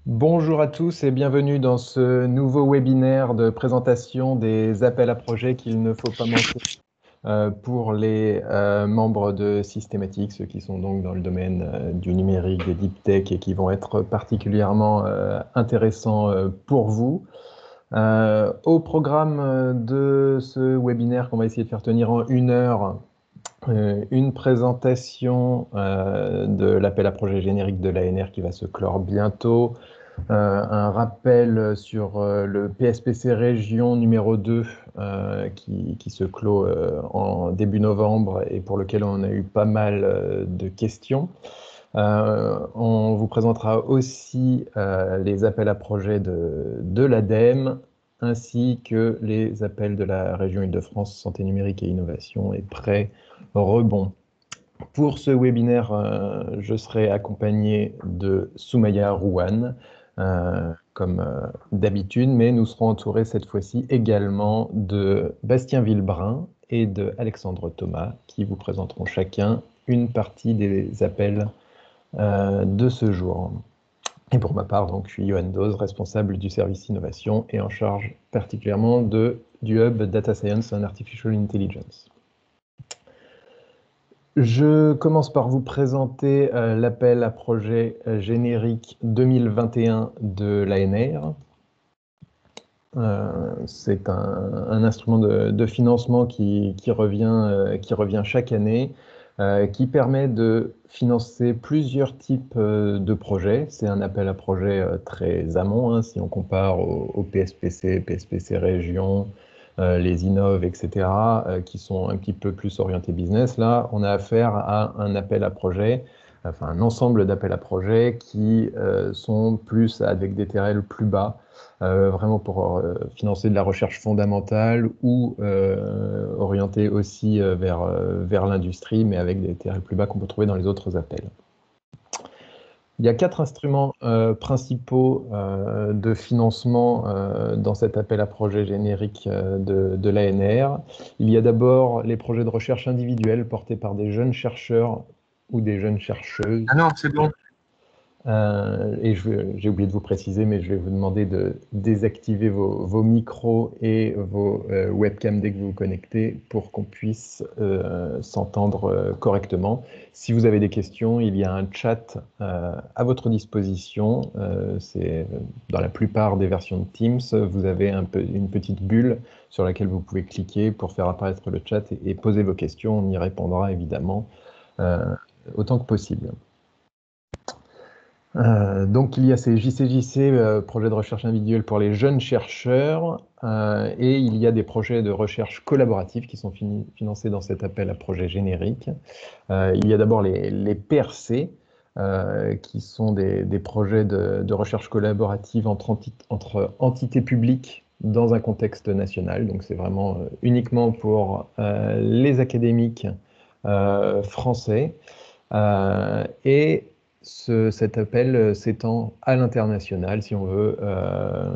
Bonjour à tous et bienvenue dans ce nouveau webinaire de présentation des appels à projets qu'il ne faut pas manquer pour les membres de Systématique, ceux qui sont donc dans le domaine du numérique, des deep tech et qui vont être particulièrement intéressants pour vous. Au programme de ce webinaire qu'on va essayer de faire tenir en 1 heure, une présentation de l'appel à projet générique de l'ANR qui va se clore bientôt, un rappel sur le PSPC Région numéro 2 qui se clôt en début novembre et pour lequel on a eu pas mal de questions. On vous présentera aussi les appels à projets de l'ADEME ainsi que les appels de la région Île-de-France Santé numérique et innovation et prêt rebond. Pour ce webinaire, je serai accompagné de Soumaya Rouane, comme d'habitude, mais nous serons entourés cette fois-ci également de Bastien Villebrun et de Alexandre Thomas, qui vous présenteront chacun une partie des appels de ce jour. Et pour ma part, donc, je suis Johan Doz, responsable du service innovation et en charge particulièrement du Hub Data Science and Artificial Intelligence. Je commence par vous présenter l'appel à projet générique 2021 de l'ANR. C'est un instrument de financement qui revient chaque année, qui permet de financer plusieurs types de projets. C'est un appel à projet très amont, hein, si on compare au PSPC, PSPC Région, les Innov, etc., qui sont un petit peu plus orientés business. Là, on a affaire à un appel à projet, enfin un ensemble d'appels à projets qui sont plus avec des TRL plus bas, vraiment pour financer de la recherche fondamentale ou orienté aussi vers l'industrie, mais avec des TRL plus bas qu'on peut trouver dans les autres appels. Il y a 4 instruments principaux de financement dans cet appel à projet générique de l'ANR. Il y a d'abord les projets de recherche individuels portés par des jeunes chercheurs ou des jeunes chercheuses. Ah non, c'est bon. Et j'ai oublié de vous préciser, mais je vais vous demander de désactiver vos micros et vos webcams dès que vous vous connectez pour qu'on puisse s'entendre correctement. Si vous avez des questions, il y a un chat à votre disposition. C'est dans la plupart des versions de Teams, vous avez une petite bulle sur laquelle vous pouvez cliquer pour faire apparaître le chat et poser vos questions. On y répondra évidemment autant que possible. Donc il y a ces JCJC, projets de recherche individuelle pour les jeunes chercheurs, et il y a des projets de recherche collaborative qui sont financés dans cet appel à projet générique. Il y a d'abord les PRC, qui sont des projets de recherche collaborative entre entités publiques dans un contexte national. Donc c'est vraiment uniquement pour les académiques français. Et cet appel s'étend à l'international, si on veut,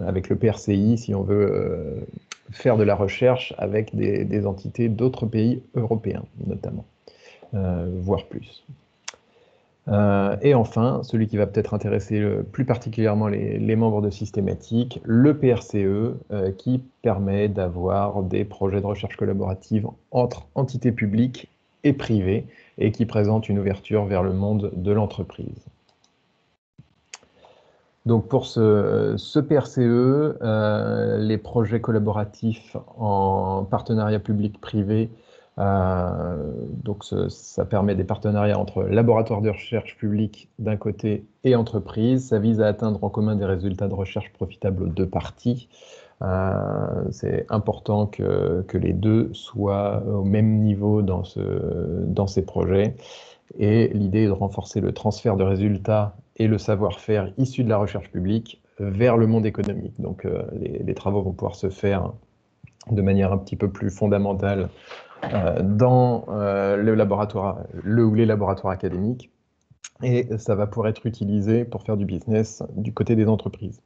avec le PRCI, si on veut faire de la recherche avec des entités d'autres pays européens, notamment, voire plus. Et enfin, celui qui va peut-être intéresser plus particulièrement les membres de Systématique, le PRCE, qui permet d'avoir des projets de recherche collaborative entre entités publiques et privées, et qui présente une ouverture vers le monde de l'entreprise. Donc pour ce PRCE, les projets collaboratifs en partenariat public-privé, donc ça permet des partenariats entre laboratoires de recherche publics d'un côté et entreprises. Ça vise à atteindre en commun des résultats de recherche profitables aux deux parties. C'est important que les deux soient au même niveau dans ces projets. Et l'idée est de renforcer le transfert de résultats et le savoir-faire issu de la recherche publique vers le monde économique. Donc les travaux vont pouvoir se faire de manière un petit peu plus fondamentale dans le ou les laboratoires académiques, et ça va pouvoir être utilisé pour faire du business du côté des entreprises.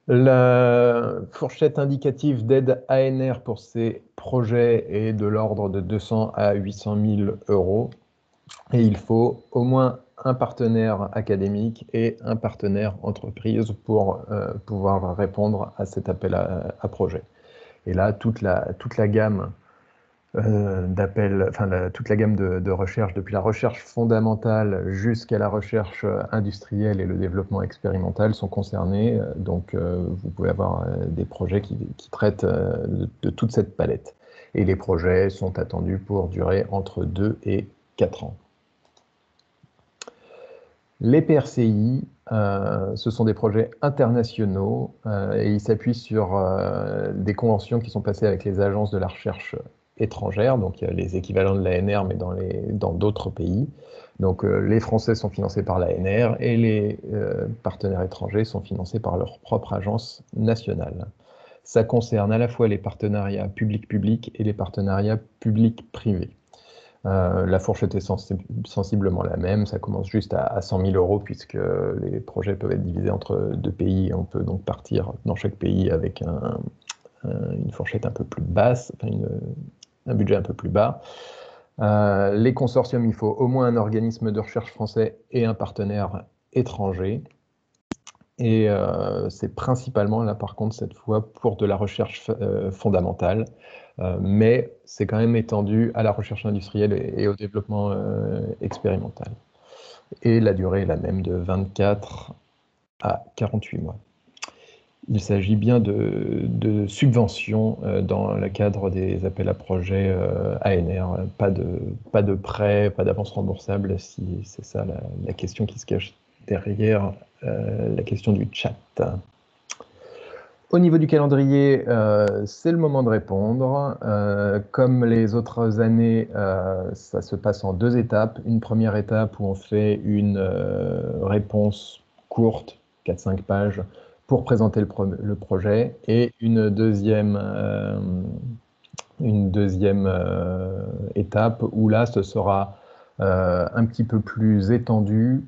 La fourchette indicative d'aide ANR pour ces projets est de l'ordre de 200 à 800 000 euros. Et il faut au moins un partenaire académique et un partenaire entreprise pour pouvoir répondre à cet appel à projet. Et là, toute la gamme toute la gamme de recherche, depuis la recherche fondamentale jusqu'à la recherche industrielle et le développement expérimental sont concernés. Donc, vous pouvez avoir des projets qui traitent de toute cette palette. Et les projets sont attendus pour durer entre 2 et 4 ans. Les PRCI, ce sont des projets internationaux et ils s'appuient sur des conventions qui sont passées avec les agences de la recherche étrangères, donc les équivalents de l'ANR, mais dans d'autres pays. Donc les Français sont financés par l'ANR et les partenaires étrangers sont financés par leur propre agence nationale. Ça concerne à la fois les partenariats public-public et les partenariats public-privé. La fourchette est sensiblement la même, ça commence juste à 100 000 euros puisque les projets peuvent être divisés entre 2 pays et on peut donc partir dans chaque pays avec une fourchette un peu plus basse, enfin un budget un peu plus bas. Les consortiums, il faut au moins un organisme de recherche français et un partenaire étranger. Et c'est principalement, là par contre, cette fois, pour de la recherche fondamentale. Mais c'est quand même étendu à la recherche industrielle et au développement expérimental. Et la durée est la même, de 24 à 48 mois. Il s'agit bien de subventions dans le cadre des appels à projets ANR, pas de prêts, pas d'avance remboursable, si c'est ça la question qui se cache derrière la question du chat. Au niveau du calendrier, c'est le moment de répondre. Comme les autres années, ça se passe en 2 étapes. Une première étape où on fait une réponse courte, 4-5 pages, pour présenter le projet, et une deuxième étape où là, ce sera un petit peu plus étendu.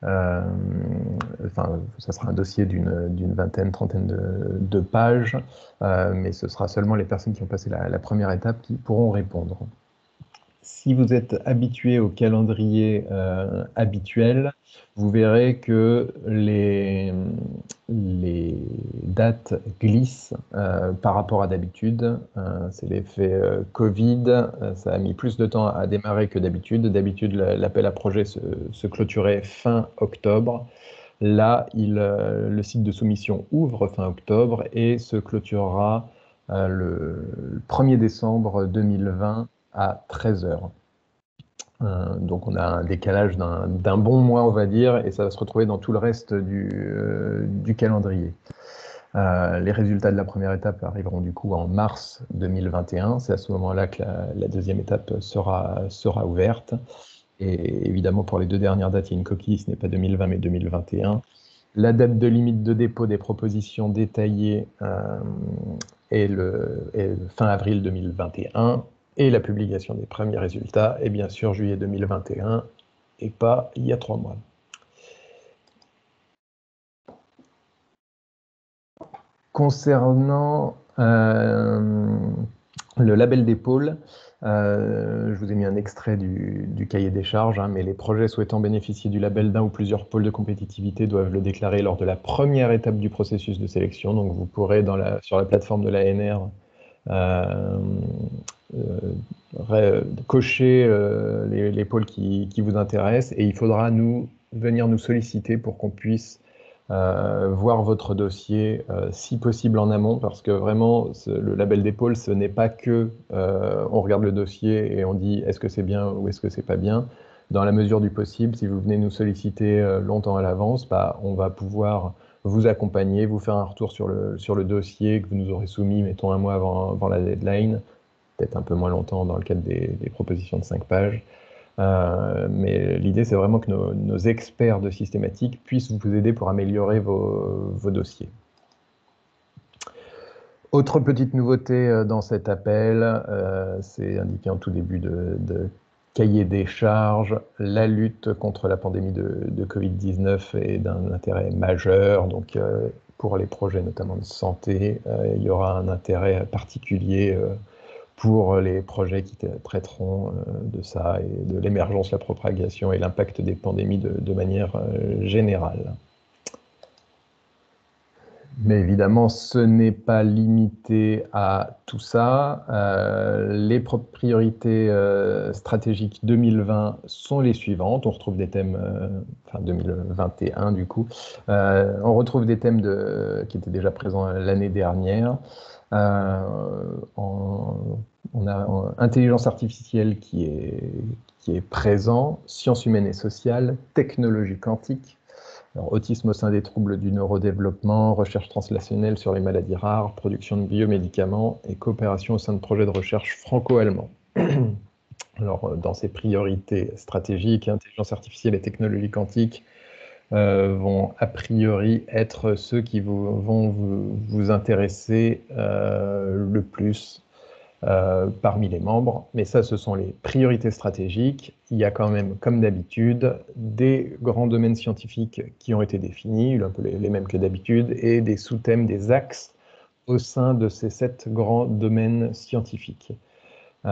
Enfin, ça sera un dossier d'une vingtaine, trentaine de pages, mais ce sera seulement les personnes qui ont passé la première étape qui pourront répondre. Si vous êtes habitué au calendrier habituel, vous verrez que les dates glissent par rapport à d'habitude. C'est l'effet Covid. Ça a mis plus de temps à démarrer que d'habitude. D'habitude, l'appel à projet se clôturait fin octobre. Là, le site de soumission ouvre fin octobre et se clôturera le 1er décembre 2020 à 13 h. Donc on a un décalage d'un bon mois, on va dire, et ça va se retrouver dans tout le reste du calendrier. Les résultats de la première étape arriveront du coup en mars 2021. C'est à ce moment-là que la deuxième étape sera ouverte. Et évidemment, pour les 2 dernières dates, il y a une coquille, ce n'est pas 2020 mais 2021. La date de limite de dépôt des propositions détaillées est le fin avril 2021 et la publication des premiers résultats est bien sûr juillet 2021 et pas il y a 3 mois. Concernant le label des pôles, je vous ai mis un extrait du cahier des charges, mais les projets souhaitant bénéficier du label d'un ou plusieurs pôles de compétitivité doivent le déclarer lors de la première étape du processus de sélection. Donc vous pourrez, sur la plateforme de l'ANR, cocher les pôles qui vous intéressent et il faudra venir nous solliciter pour qu'on puisse voir votre dossier si possible en amont, parce que vraiment le label des pôles, ce n'est pas que on regarde le dossier et on dit est-ce que c'est bien ou est-ce que c'est pas bien. Dans la mesure du possible, si vous venez nous solliciter longtemps à l'avance, on va pouvoir vous accompagner, vous faire un retour sur le dossier que vous nous aurez soumis, mettons 1 mois avant la deadline, peut-être un peu moins longtemps dans le cadre des propositions de 5 pages. Mais l'idée, c'est vraiment que nos experts de systématique puissent vous aider pour améliorer vos dossiers. Autre petite nouveauté dans cet appel, c'est indiqué en tout début de cahier des charges. La lutte contre la pandémie de Covid-19 est d'un intérêt majeur. Donc, pour les projets notamment de santé, il y aura un intérêt particulier pour les projets qui traiteront de ça et de l'émergence, la propagation et l'impact des pandémies de manière générale. Mais évidemment, ce n'est pas limité à tout ça. Les priorités stratégiques 2020 sont les suivantes. On retrouve des thèmes, enfin 2021 du coup, on retrouve des thèmes qui étaient déjà présents l'année dernière. On a intelligence artificielle qui est présent, sciences humaines et sociales, technologie quantique. Alors, autisme au sein des troubles du neurodéveloppement, recherche translationnelle sur les maladies rares, production de biomédicaments et coopération au sein de projets de recherche franco-allemands. Alors, dans ces priorités stratégiques, intelligence artificielle et technologie quantique vont a priori être ceux qui vont vous intéresser le plus parmi les membres, mais ça, ce sont les priorités stratégiques. Il y a quand même, comme d'habitude, des grands domaines scientifiques qui ont été définis, un peu les mêmes que d'habitude, et des sous-thèmes, des axes au sein de ces 7 grands domaines scientifiques. On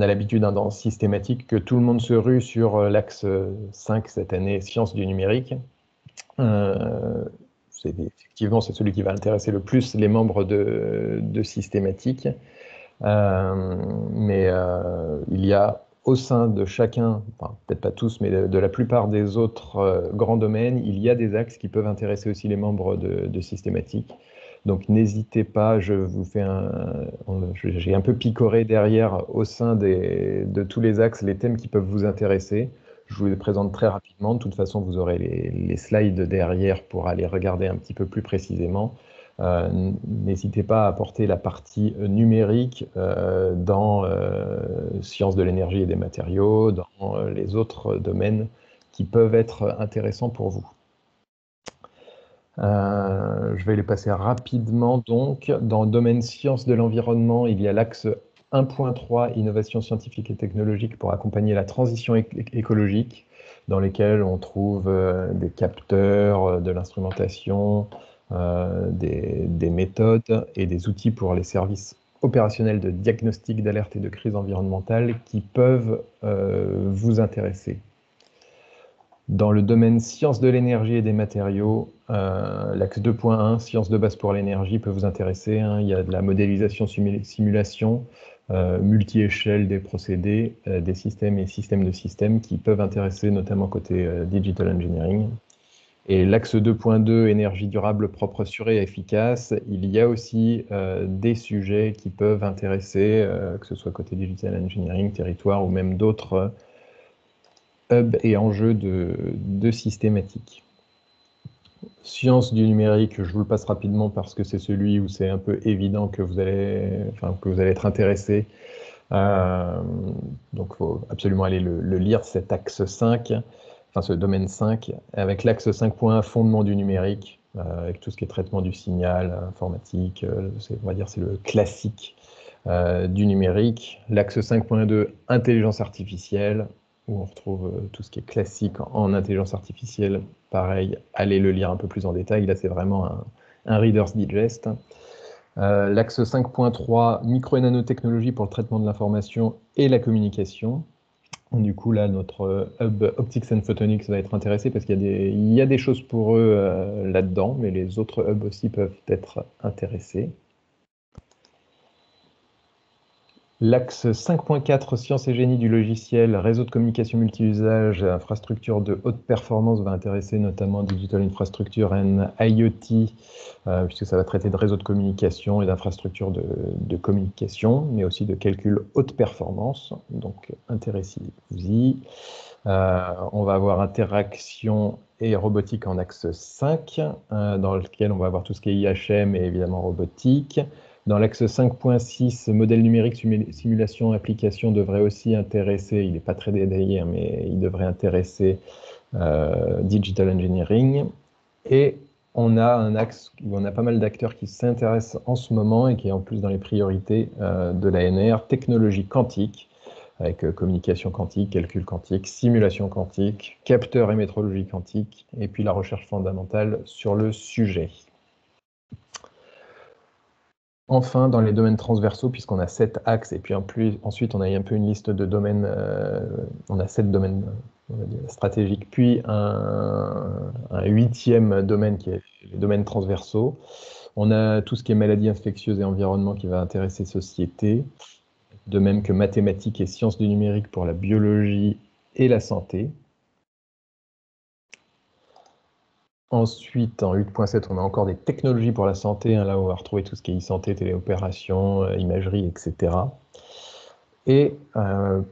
a l'habitude dans systématique que tout le monde se rue sur l'axe 5 cette année, sciences du numérique. Effectivement, c'est celui qui va intéresser le plus les membres de systématique. Mais il y a au sein de chacun, enfin, peut-être pas tous, mais de la plupart des autres grands domaines, il y a des axes qui peuvent intéresser aussi les membres de systématique. Donc n'hésitez pas, j'ai un peu picoré derrière au sein de tous les axes les thèmes qui peuvent vous intéresser. Je vous les présente très rapidement. De toute façon, vous aurez les slides derrière pour aller regarder un petit peu plus précisément. N'hésitez pas à apporter la partie numérique dans sciences de l'énergie et des matériaux, dans les autres domaines qui peuvent être intéressants pour vous. Je vais les passer rapidement. Donc, dans le domaine sciences de l'environnement, il y a l'axe 1.3, innovation scientifique et technologique pour accompagner la transition écologique, dans lesquels on trouve des capteurs, de l'instrumentation, des méthodes et des outils pour les services opérationnels de diagnostic, d'alerte et de crise environnementale qui peuvent vous intéresser. Dans le domaine sciences de l'énergie et des matériaux, l'axe 2.1, sciences de base pour l'énergie, peut vous intéresser. Il y a de la modélisation, simulation, multi-échelle des procédés, des systèmes et systèmes de systèmes qui peuvent intéresser notamment côté digital engineering. Et l'axe 2.2, énergie durable, propre, sûre et efficace, il y a aussi des sujets qui peuvent intéresser, que ce soit côté digital engineering, territoire ou même d'autres hubs et enjeux de systématique. Sciences du numérique, je vous le passe rapidement parce que c'est celui où c'est un peu évident que vous allez être intéressé. Donc, il faut absolument aller le lire, cet axe 5, enfin ce domaine 5, avec l'axe 5.1, fondement du numérique, avec tout ce qui est traitement du signal, informatique, on va dire c'est le classique du numérique. L'axe 5.2, intelligence artificielle, où on retrouve tout ce qui est classique en intelligence artificielle. Pareil, allez le lire un peu plus en détail. Là, c'est vraiment un Reader's Digest. L'axe 5.3, micro et nanotechnologie pour le traitement de l'information et la communication. Du coup, là, notre hub Optics and Photonics va être intéressé parce qu'il y a des choses pour eux là-dedans, mais les autres hubs aussi peuvent être intéressés. L'axe 5.4, sciences et génie du logiciel, réseau de communication multi-usage, infrastructure de haute performance va intéresser notamment Digital Infrastructure and IoT, puisque ça va traiter de réseaux de communication et d'infrastructures de communication, mais aussi de calcul haute performance, donc intéressez-vous-y. On va avoir interaction et robotique en axe 5, dans lequel on va avoir tout ce qui est IHM et évidemment robotique. Dans l'axe 5.6, modèle numérique, simulation, application devrait aussi intéresser, il n'est pas très détaillé, mais il devrait intéresser digital engineering. Et on a un axe où on a pas mal d'acteurs qui s'intéressent en ce moment et qui est en plus dans les priorités de l'ANR, technologie quantique, avec communication quantique, calcul quantique, simulation quantique, capteur et métrologie quantique, et puis la recherche fondamentale sur le sujet. Enfin, dans les domaines transversaux, puisqu'on a 7 axes, et puis ensuite on a un peu une liste de domaines, on a 7 domaines on va dire, stratégiques, puis un 8e domaine qui est les domaines transversaux. On a tout ce qui est maladies infectieuses et environnement qui va intéresser société, de même que mathématiques et sciences du numérique pour la biologie et la santé. Ensuite, en 8.7, on a encore des technologies pour la santé, hein, là où on va retrouver tout ce qui est e-santé, téléopération, imagerie, etc. Et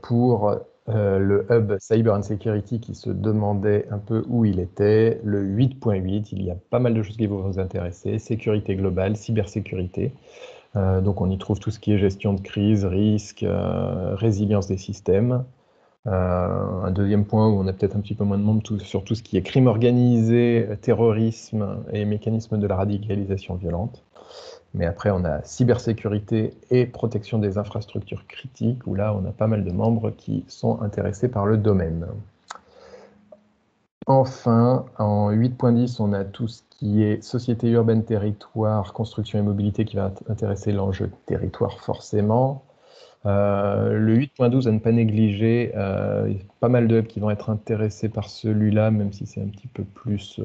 pour le hub Cyber and Security qui se demandait un peu où il était, le 8.8, il y a pas mal de choses qui vont vous intéresser, sécurité globale, cybersécurité. Donc on y trouve tout ce qui est gestion de crise, risque, résilience des systèmes. Un deuxième point où on a peut-être un petit peu moins de monde sur tout ce qui est crime organisé, terrorisme et mécanismes de la radicalisation violente. Mais après, on a cybersécurité et protection des infrastructures critiques, où là, on a pas mal de membres qui sont intéressés par le domaine. Enfin, en 8.10, on a tout ce qui est société urbaine, territoire, construction et mobilité qui va intéresser l'enjeu territoire forcément. Le 8.12 à ne pas négliger, pas mal de hubs qui vont être intéressés par celui-là, même si c'est un petit peu plus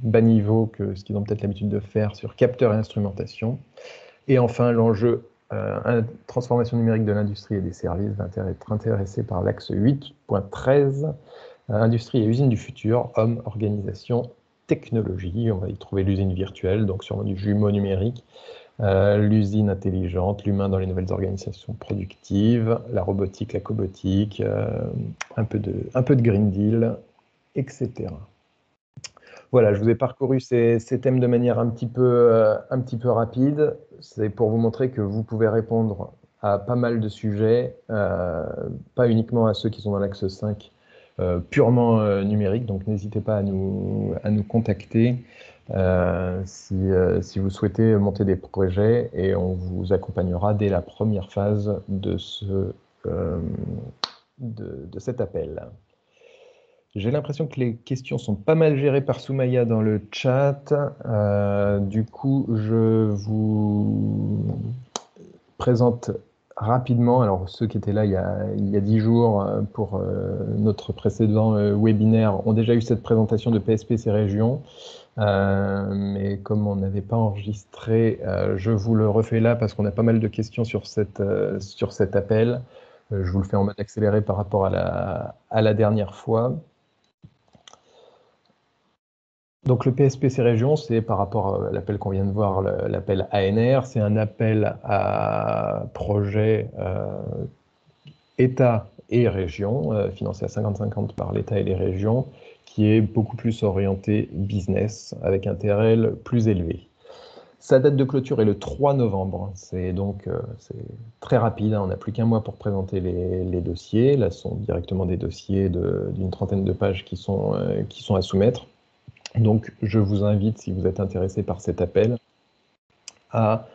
bas niveau que ce qu'ils ont peut-être l'habitude de faire sur capteurs et instrumentation. Et enfin, l'enjeu transformation numérique de l'industrie et des services va être intéressé par l'axe 8.13, industrie et usine du futur, hommes, organisation, technologie. On va y trouver l'usine virtuelle, donc sûrement du jumeau numérique, l'usine intelligente, l'humain dans les nouvelles organisations productives, la robotique, la cobotique, un peu de Green Deal, etc. Voilà, je vous ai parcouru ces thèmes de manière un petit peu rapide. C'est pour vous montrer que vous pouvez répondre à pas mal de sujets, pas uniquement à ceux qui sont dans l'axe 5, purement numérique. Donc n'hésitez pas à nous contacter si vous souhaitez monter des projets, et on vous accompagnera dès la première phase de cet appel. J'ai l'impression que les questions sont pas mal gérées par Soumaya dans le chat. Du coup, je vous présente rapidement, alors ceux qui étaient là il y a 10 jours pour notre précédent webinaire ont déjà eu cette présentation de PSPC Région. Mais comme on n'avait pas enregistré, je vous le refais là parce qu'on a pas mal de questions sur cet appel. Je vous le fais en mode accéléré par rapport à la dernière fois. Donc le PSPC Région, c'est par rapport à l'appel qu'on vient de voir, l'appel ANR, c'est un appel à projet État et région, financé à 50-50 par l'État et les régions, qui est beaucoup plus orienté business, avec un TRL plus élevé. Sa date de clôture est le 3 novembre, c'est donc c'est très rapide, hein. On n'a plus qu'un mois pour présenter les dossiers. Là, ce sont directement des dossiers d'une trentaine de pages qui sont à soumettre. Donc, je vous invite, si vous êtes intéressé par cet appel, à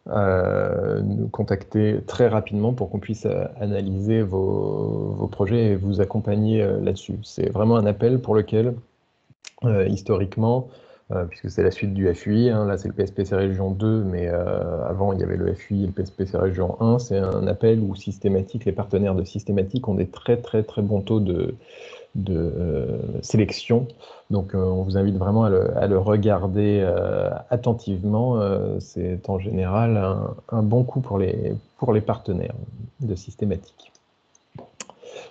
nous contacter très rapidement pour qu'on puisse analyser vos projets et vous accompagner là-dessus. C'est vraiment un appel pour lequel, historiquement, puisque c'est la suite du FUI, hein, là c'est le PSPC Région 2, mais avant il y avait le FUI et le PSPC Région 1, c'est un appel où les partenaires de Systématique ont des très bons taux de sélection. Donc on vous invite vraiment à le regarder attentivement. C'est en général un bon coup pour les partenaires de Systématique.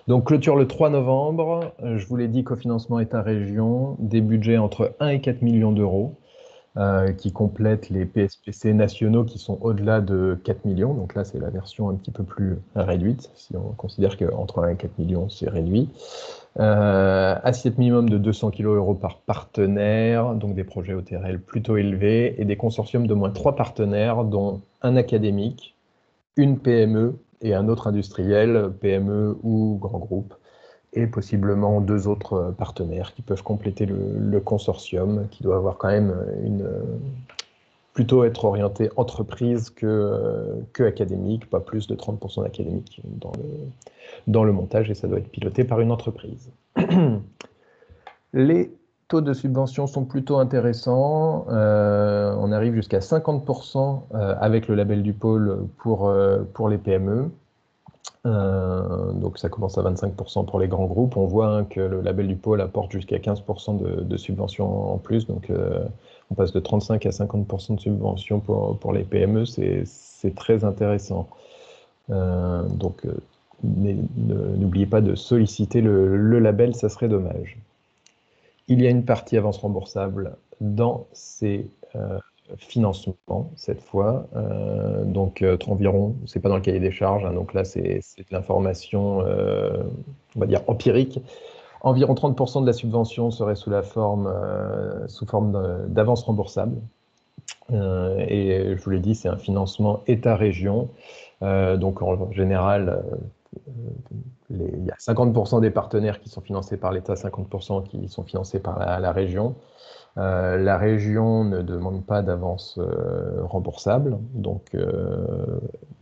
Donc clôture le 3 novembre, je vous l'ai dit, cofinancement État-région, des budgets entre 1 et 4 millions d'euros. Qui complètent les PSPC nationaux qui sont au-delà de 4 millions. Donc là, c'est la version un petit peu plus réduite, si on considère qu'entre 1 et 4 millions, c'est réduit. Assiette minimum de 200 kg par partenaire, donc des projets au TRL plutôt élevés, et des consortiums d'au moins 3 partenaires, dont un académique, une PME et un autre industriel, PME ou grand groupe, et possiblement 2 autres partenaires qui peuvent compléter le consortium, qui doit avoir quand même plutôt être orienté entreprise que académique, pas plus de 30% d'académique dans le montage, et ça doit être piloté par une entreprise. Les taux de subvention sont plutôt intéressants. On arrive jusqu'à 50% avec le label du pôle pour les PME. Donc ça commence à 25% pour les grands groupes. On voit que le label du pôle apporte jusqu'à 15% de subventions en plus. Donc on passe de 35 à 50% de subventions pour les PME. C'est très intéressant. N'oubliez pas de solliciter le label, ça serait dommage. Il y a une partie avance remboursable dans ces financements, cette fois. Environ, c'est pas dans le cahier des charges, hein, donc là, c'est de l'information, on va dire, empirique. Environ 30% de la subvention serait sous forme d'avance remboursable. Et je vous l'ai dit, c'est un financement État-région. Donc, en général, il y a 50% des partenaires qui sont financés par l'État, 50% qui sont financés par la région. La région ne demande pas d'avance remboursable, donc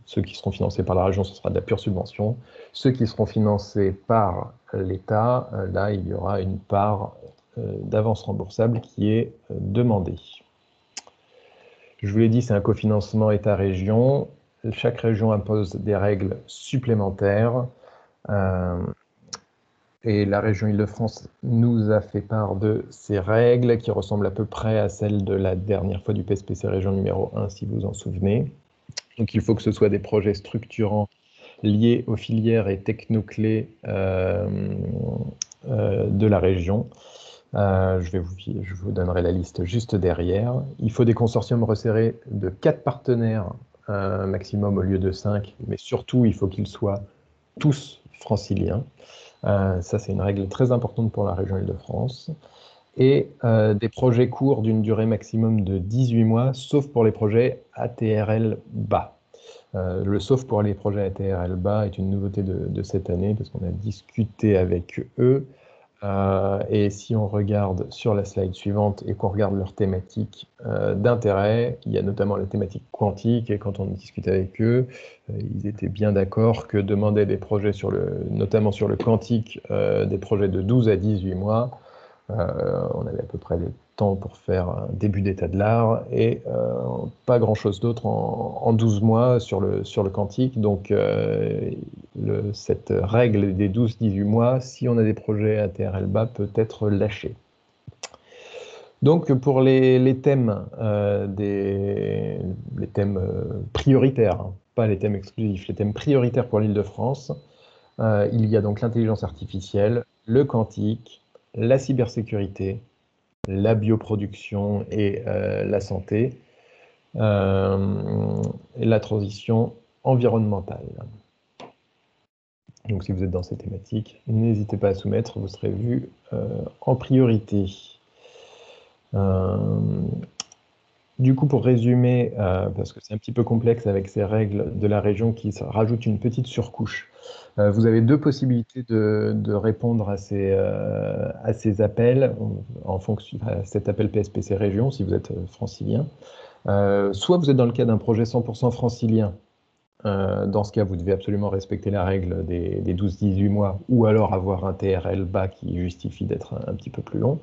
ceux qui seront financés par la région, ce sera de la pure subvention. Ceux qui seront financés par l'État, là, il y aura une part d'avance remboursable qui est demandée. Je vous l'ai dit, c'est un cofinancement État-région. Chaque région impose des règles supplémentaires. Et la région Île-de-France nous a fait part de ces règles qui ressemblent à peu près à celles de la dernière fois du PSPC région numéro 1, si vous en souvenez. Donc il faut que ce soit des projets structurants liés aux filières et technoclés de la région. Je vous donnerai la liste juste derrière. Il faut des consortiums resserrés de 4 partenaires maximum au lieu de 5, mais surtout, il faut qu'ils soient tous franciliens. Ça, c'est une règle très importante pour la région Île-de-France. Et des projets courts d'une durée maximum de 18 mois, sauf pour les projets ATRL bas. Le sauf pour les projets ATRL bas est une nouveauté de cette année, parce qu'on a discuté avec eux. Et si on regarde sur la slide suivante et qu'on regarde leurs thématiques d'intérêt, il y a notamment la thématique quantique, et quand on discute avec eux, ils étaient bien d'accord que demander des projets notamment sur le quantique, des projets de 12 à 18 mois, on avait à peu près le temps pour faire un début d'état de l'art et pas grand-chose d'autre en 12 mois sur le quantique. Donc, cette règle des 12-18 mois, si on a des projets ATRL bas, peut être lâchée. Donc, pour les thèmes, les thèmes prioritaires, hein, pas les thèmes exclusifs, les thèmes prioritaires pour l'Île-de-France, il y a donc l'intelligence artificielle, le quantique, la cybersécurité, la bioproduction et la santé, et la transition environnementale. Donc si vous êtes dans ces thématiques, n'hésitez pas à soumettre, vous serez vu en priorité. Du coup, pour résumer, parce que c'est un petit peu complexe avec ces règles de la région qui rajoutent une petite surcouche, vous avez deux possibilités de répondre à ces appels, en fonction à cet appel PSPC région, si vous êtes francilien. Soit vous êtes dans le cas d'un projet 100% francilien. Dans ce cas, vous devez absolument respecter la règle des 12-18 mois, ou alors avoir un TRL bas qui justifie d'être un petit peu plus long.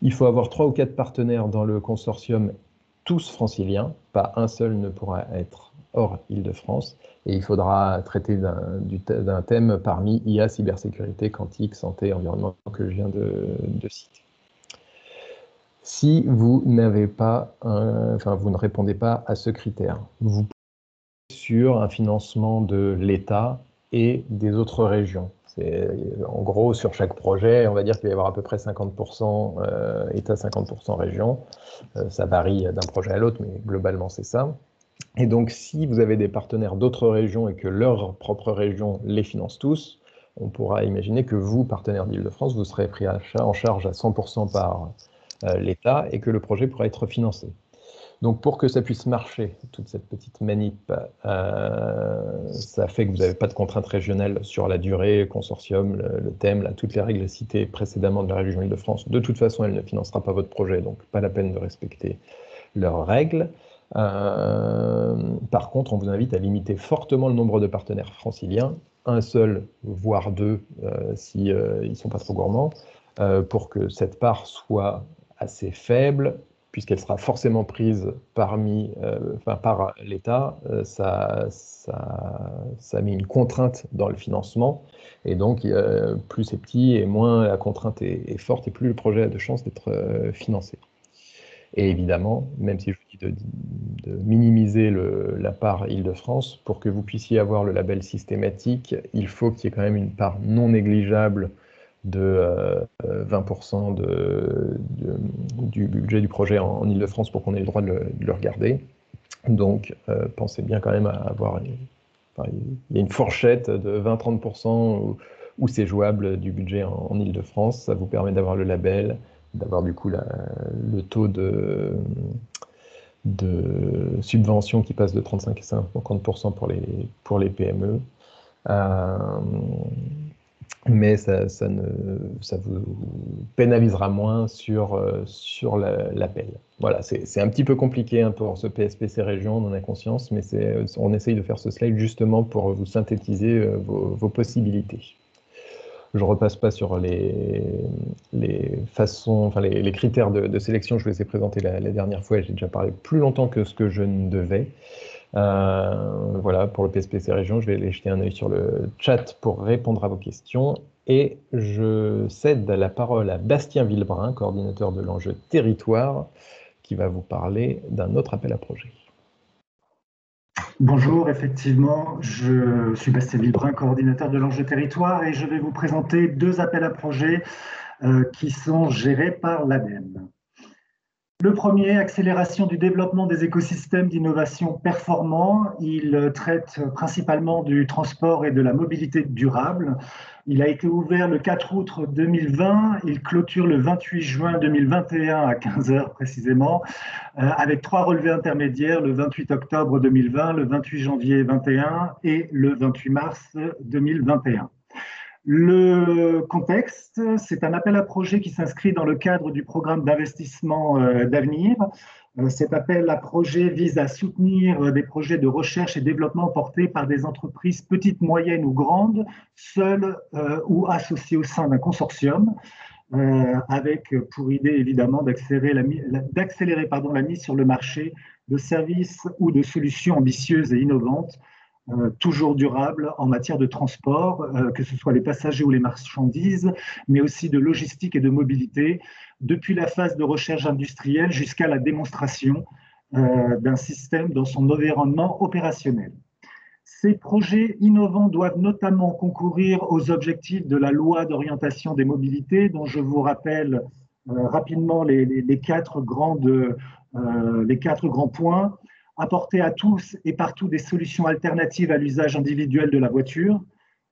Il faut avoir 3 ou 4 partenaires dans le consortium, tous franciliens, pas un seul ne pourra être hors Île-de-France, et il faudra traiter d'un thème parmi IA, cybersécurité, quantique, santé, environnement que je viens de citer. Si vous n'avez pas, vous ne répondez pas à ce critère, vous pouvez sur un financement de l'État et des autres régions. En gros, sur chaque projet, on va dire qu'il va y avoir à peu près 50% État, 50% région. Ça varie d'un projet à l'autre, mais globalement, c'est ça. Et donc, si vous avez des partenaires d'autres régions et que leur propre région les finance tous, on pourra imaginer que vous, partenaire d'Île-de-France, vous serez pris en charge à 100% par l'État et que le projet pourra être financé. Donc, pour que ça puisse marcher, toute cette petite manip, ça fait que vous n'avez pas de contraintes régionales sur la durée, le consortium, le thème, là, toutes les règles citées précédemment de la région Île-de-France. De toute façon, elle ne financera pas votre projet, donc pas la peine de respecter leurs règles. Par contre, on vous invite à limiter fortement le nombre de partenaires franciliens, un seul, voire deux, si ils ne sont pas trop gourmands. pour que cette part soit assez faible, puisqu'elle sera forcément prise par l'État, ça met une contrainte dans le financement. Et donc, plus c'est petit et moins la contrainte est forte, et plus le projet a de chances d'être financé. Et évidemment, même si je vous dis de minimiser la part Île-de-France, pour que vous puissiez avoir le label systématique, il faut qu'il y ait quand même une part non négligeable de 20% du budget du projet en Île-de-France pour qu'on ait le droit de le regarder. Donc, pensez bien quand même à avoir... il y a une fourchette de 20-30% où c'est jouable du budget en Île-de-France. Ça vous permet d'avoir le label, d'avoir du coup le taux de subvention qui passe de 35 à 50% pour les PME. Mais ça vous pénalisera moins sur l'appel. Voilà, c'est un petit peu compliqué pour ce PSPC région, on en a conscience, mais on essaye de faire ce slide justement pour vous synthétiser vos possibilités. Je ne repasse pas sur les critères de sélection, je vous les ai présentés la dernière fois et j'ai déjà parlé plus longtemps que ce que je ne devais. Voilà, pour le PSPC région, je vais aller jeter un œil sur le chat pour répondre à vos questions. Et je cède la parole à Bastien Villebrun, coordinateur de l'enjeu territoire, qui va vous parler d'un autre appel à projet. Bonjour, effectivement, je suis Bastien Villebrun, coordinateur de l'enjeu territoire, et je vais vous présenter deux appels à projets qui sont gérés par l'ADEME. Le premier, accélération du développement des écosystèmes d'innovation performants. Il traite principalement du transport et de la mobilité durable. Il a été ouvert le 4 août 2020. Il clôture le 28 juin 2021 à 15 h précisément, avec 3 relevés intermédiaires, le 28 octobre 2020, le 28 janvier 2021 et le 28 mars 2021. Le contexte, c'est un appel à projet qui s'inscrit dans le cadre du programme d'investissement d'avenir. Cet appel à projet vise à soutenir des projets de recherche et développement portés par des entreprises petites, moyennes ou grandes, seules ou associées au sein d'un consortium, avec pour idée évidemment d'accélérer la mise sur le marché de services ou de solutions ambitieuses et innovantes, toujours durable en matière de transport, que ce soit les passagers ou les marchandises, mais aussi de logistique et de mobilité, depuis la phase de recherche industrielle jusqu'à la démonstration d'un système dans son environnement opérationnel. Ces projets innovants doivent notamment concourir aux objectifs de la loi d'orientation des mobilités, dont je vous rappelle rapidement les quatre grands points. Apporter à tous et partout des solutions alternatives à l'usage individuel de la voiture,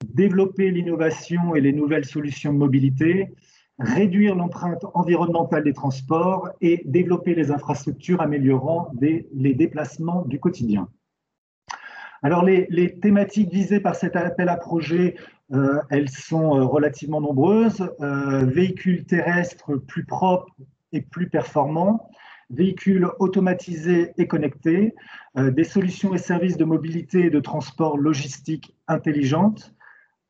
développer l'innovation et les nouvelles solutions de mobilité, réduire l'empreinte environnementale des transports et développer les infrastructures améliorant les déplacements du quotidien. Alors, les thématiques visées par cet appel à projet, elles sont relativement nombreuses. Véhicules terrestres plus propres et plus performants, véhicules automatisés et connectés, des solutions et services de mobilité et de transport logistique intelligentes,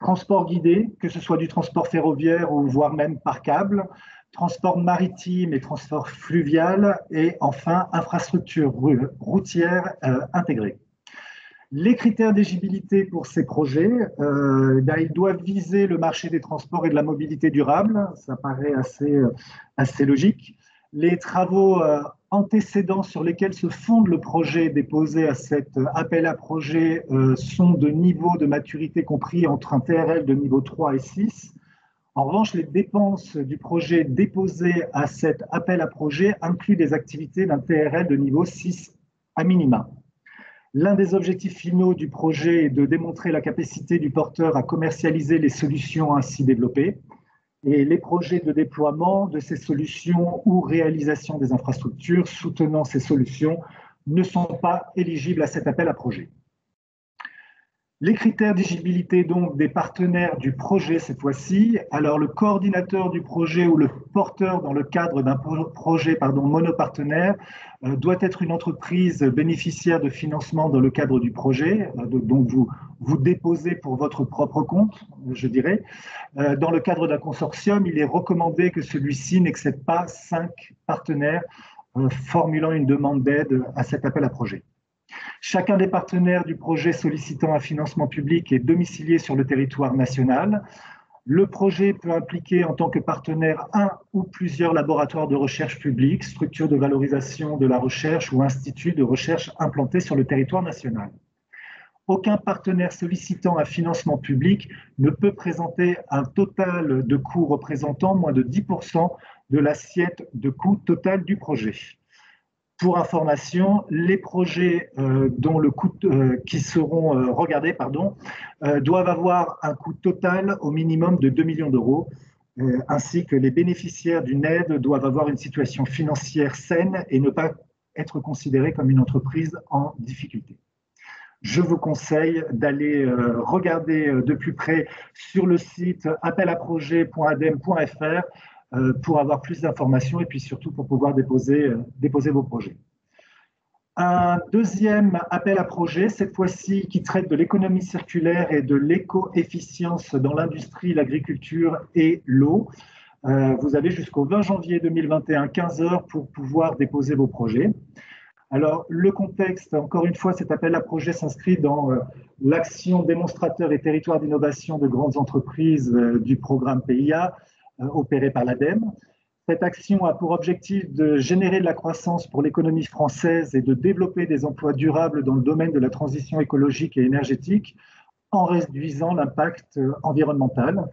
transport guidé, que ce soit du transport ferroviaire ou voire même par câble, transport maritime et transport fluvial, et enfin infrastructures routières intégrées. Les critères d'éligibilité pour ces projets, ils doivent viser le marché des transports et de la mobilité durable, ça paraît assez logique. Les travaux antécédents sur lesquels se fonde le projet déposé à cet appel à projet sont de niveau de maturité compris entre un TRL de niveau 3 et 6. En revanche, les dépenses du projet déposé à cet appel à projet incluent des activités d'un TRL de niveau 6 à minima. L'un des objectifs finaux du projet est de démontrer la capacité du porteur à commercialiser les solutions ainsi développées. Et les projets de déploiement de ces solutions ou réalisation des infrastructures soutenant ces solutions ne sont pas éligibles à cet appel à projet. Les critères d'éligibilité donc des partenaires du projet cette fois-ci. Alors le coordinateur du projet ou le porteur dans le cadre d'un projet monopartenaire doit être une entreprise bénéficiaire de financement dans le cadre du projet. Donc vous déposez pour votre propre compte, je dirais. Dans le cadre d'un consortium, il est recommandé que celui-ci n'excède pas 5 partenaires formulant une demande d'aide à cet appel à projet. Chacun des partenaires du projet sollicitant un financement public est domicilié sur le territoire national. Le projet peut impliquer en tant que partenaire un ou plusieurs laboratoires de recherche publics, structures de valorisation de la recherche ou instituts de recherche implantés sur le territoire national. Aucun partenaire sollicitant un financement public ne peut présenter un total de coûts représentant moins de 10% de l'assiette de coût total du projet. Pour information, les projets qui seront regardés doivent avoir un coût total au minimum de 2 millions d'euros, ainsi que les bénéficiaires d'une aide doivent avoir une situation financière saine et ne pas être considérés comme une entreprise en difficulté. Je vous conseille d'aller regarder de plus près sur le site appelaprojet.adem.fr pour avoir plus d'informations et puis surtout pour pouvoir déposer vos projets. Un deuxième appel à projet, cette fois-ci qui traite de l'économie circulaire et de l'éco-efficience dans l'industrie, l'agriculture et l'eau. Vous avez jusqu'au 20 janvier 2021, 15 heures pour pouvoir déposer vos projets. Alors, le contexte, encore une fois, cet appel à projet s'inscrit dans l'action démonstrateur et territoire d'innovation de grandes entreprises du programme PIA opéré par l'ADEME. Cette action a pour objectif de générer de la croissance pour l'économie française et de développer des emplois durables dans le domaine de la transition écologique et énergétique en réduisant l'impact environnemental.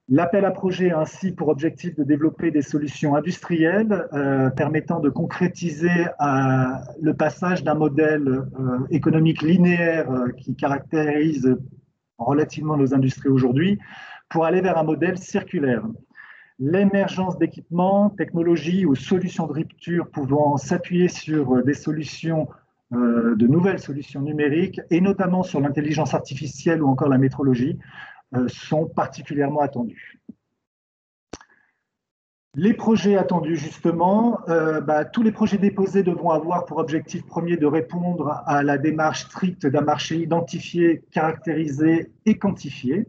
L'appel à projet a ainsi pour objectif de développer des solutions industrielles permettant de concrétiser le passage d'un modèle économique linéaire qui caractérise relativement nos industries aujourd'hui pour aller vers un modèle circulaire. L'émergence d'équipements, technologies ou solutions de rupture pouvant s'appuyer sur des solutions, de nouvelles solutions numériques et notamment sur l'intelligence artificielle ou encore la métrologie sont particulièrement attendus. Les projets attendus, justement, tous les projets déposés devront avoir pour objectif premier de répondre à la démarche stricte d'un marché identifié, caractérisé et quantifié.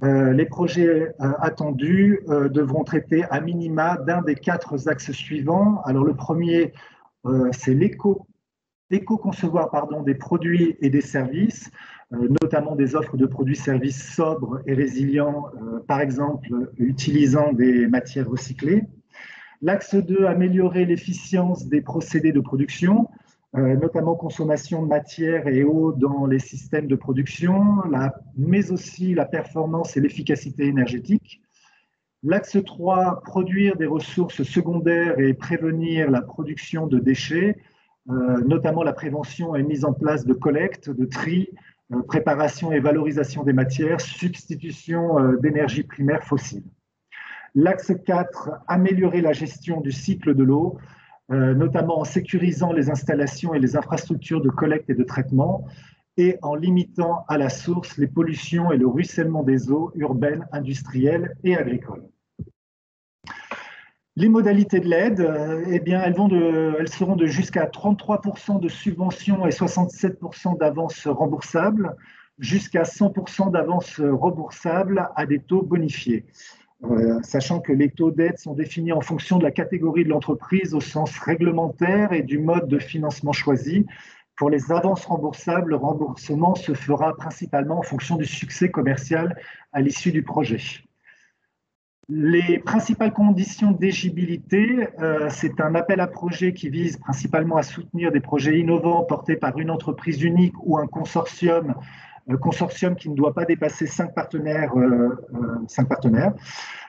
Les projets attendus devront traiter à minima d'un des 4 axes suivants. Alors le premier, c'est l'éco-concevoir des produits et des services, notamment des offres de produits-services sobres et résilients, par exemple utilisant des matières recyclées. L'axe 2, améliorer l'efficience des procédés de production, notamment consommation de matière et eau dans les systèmes de production, mais aussi la performance et l'efficacité énergétique. L'axe 3, produire des ressources secondaires et prévenir la production de déchets, notamment la prévention et mise en place de collecte, de tri, préparation et valorisation des matières, substitution d'énergie primaire fossile. L'axe 4, améliorer la gestion du cycle de l'eau, notamment en sécurisant les installations et les infrastructures de collecte et de traitement et en limitant à la source les pollutions et le ruissellement des eaux urbaines, industrielles et agricoles. Les modalités de l'aide, elles seront de jusqu'à 33% de subventions et 67% d'avances remboursables, jusqu'à 100% d'avances remboursables à des taux bonifiés. Sachant que les taux d'aide sont définis en fonction de la catégorie de l'entreprise au sens réglementaire et du mode de financement choisi. Pour les avances remboursables, le remboursement se fera principalement en fonction du succès commercial à l'issue du projet. Les principales conditions d'éligibilité, c'est un appel à projet qui vise principalement à soutenir des projets innovants portés par une entreprise unique ou un consortium qui ne doit pas dépasser 5 partenaires.